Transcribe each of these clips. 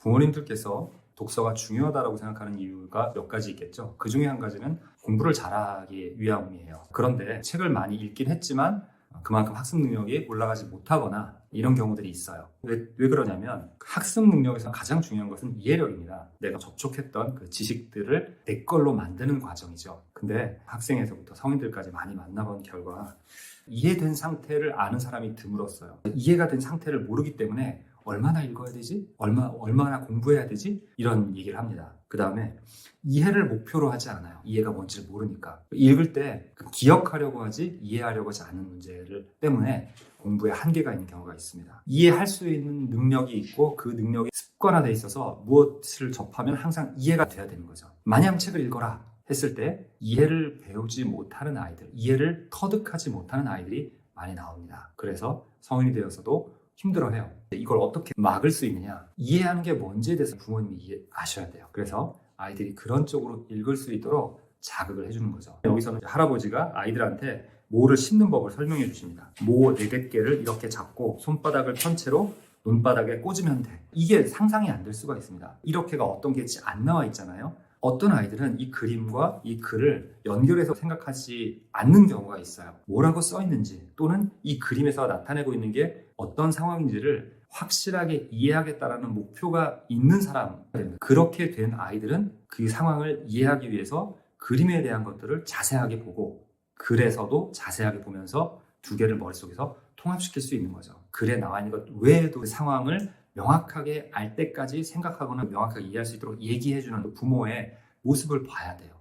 부모님들께서 독서가 중요하다고 생각하는 이유가 몇 가지 있겠죠. 그 중에 한 가지는 공부를 잘하기 위함이에요. 그런데 책을 많이 읽긴 했지만 그만큼 학습 능력이 올라가지 못하거나 이런 경우들이 있어요. 왜 그러냐면 학습 능력에서 가장 중요한 것은 이해력입니다. 내가 접촉했던 그 지식들을 내 걸로 만드는 과정이죠. 근데 학생에서부터 성인들까지 많이 만나본 결과 이해된 상태를 아는 사람이 드물었어요. 이해가 된 상태를 모르기 때문에 얼마나 읽어야 되지? 얼마나 공부해야 되지? 이런 얘기를 합니다. 그 다음에 이해를 목표로 하지 않아요. 이해가 뭔지를 모르니까. 읽을 때 기억하려고 하지 이해하려고 하지 않는 문제를 때문에 공부에 한계가 있는 경우가 있습니다. 이해할 수 있는 능력이 있고 그 능력이 습관화되어 있어서 무엇을 접하면 항상 이해가 돼야 되는 거죠. 마냥 책을 읽어라 했을 때 이해를 배우지 못하는 아이들, 이해를 터득하지 못하는 아이들이 많이 나옵니다. 그래서 성인이 되어서도 힘들어해요. 이걸 어떻게 막을 수 있느냐? 이해하는 게 뭔지에 대해서 부모님이 이해하셔야 돼요. 그래서 아이들이 그런 쪽으로 읽을 수 있도록 자극을 해주는 거죠. 여기서는 할아버지가 아이들한테 모를 씹는 법을 설명해 주십니다. 모 4개를 이렇게 잡고 손바닥을 편 채로 눈바닥에 꽂으면 돼. 이게 상상이 안 될 수가 있습니다. 이렇게가 어떤 게 안 나와 있잖아요. 어떤 아이들은 이 그림과 이 글을 연결해서 생각하지 않는 경우가 있어요. 뭐라고 써 있는지 또는 이 그림에서 나타내고 있는 게 어떤 상황인지를 확실하게 이해하겠다라는 목표가 있는 사람입니다. 그렇게 된 아이들은 그 상황을 이해하기 위해서 그림에 대한 것들을 자세하게 보고 글에서도 자세하게 보면서 두 개를 머릿속에서 통합시킬 수 있는 거죠. 글에 나와 있는 것 외에도 그 상황을 명확하게 알 때까지 생각하거나 명확하게 이해할 수 있도록 얘기해주는 부모의 모습을 봐야 돼요.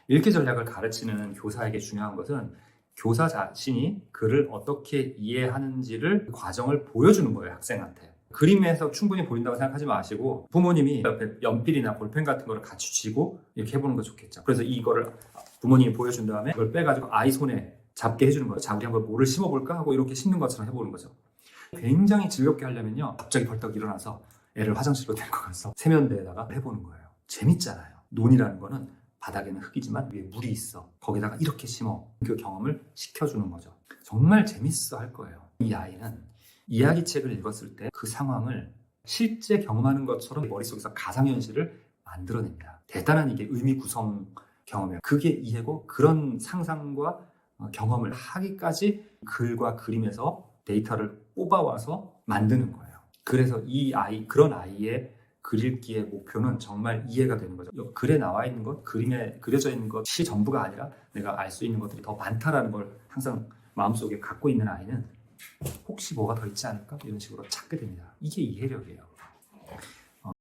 읽기 전략을 가르치는 교사에게 중요한 것은 교사 자신이 글을 어떻게 이해하는지를 그 과정을 보여주는 거예요, 학생한테. 그림에서 충분히 보인다고 생각하지 마시고 부모님이 옆에 연필이나 볼펜 같은 거를 같이 쥐고 이렇게 해보는 거 좋겠죠. 그래서 이거를 부모님이 보여준 다음에 그걸 빼가지고 아이 손에 잡게 해주는 거예요. 자, 우리 한번 뭐를 심어볼까 하고 이렇게 심는 것처럼 해보는 거죠. 굉장히 즐겁게 하려면요, 갑자기 벌떡 일어나서 애를 화장실로 데리고 가서 세면대에다가 해보는 거예요. 재밌잖아요. 논이라는 거는 바닥에는 흙이지만 위에 물이 있어. 거기다가 이렇게 심어. 그 경험을 시켜주는 거죠. 정말 재밌어 할 거예요. 이 아이는 이야기책을 읽었을 때 그 상황을 실제 경험하는 것처럼 머릿속에서 가상현실을 만들어냅니다. 대단한 이게 의미 구성 경험이에요. 그게 이해고 그런 상상과 경험을 하기까지 글과 그림에서 데이터를 뽑아와서 만드는 거예요. 그래서 그런 아이의 글읽기의 목표는 정말 이해가 되는 거죠. 글에 나와 있는 것, 그림에 그려져 있는 것이 전부가 아니라 내가 알 수 있는 것들이 더 많다라는 걸 항상 마음속에 갖고 있는 아이는 혹시 뭐가 더 있지 않을까? 이런 식으로 찾게 됩니다. 이게 이해력이에요.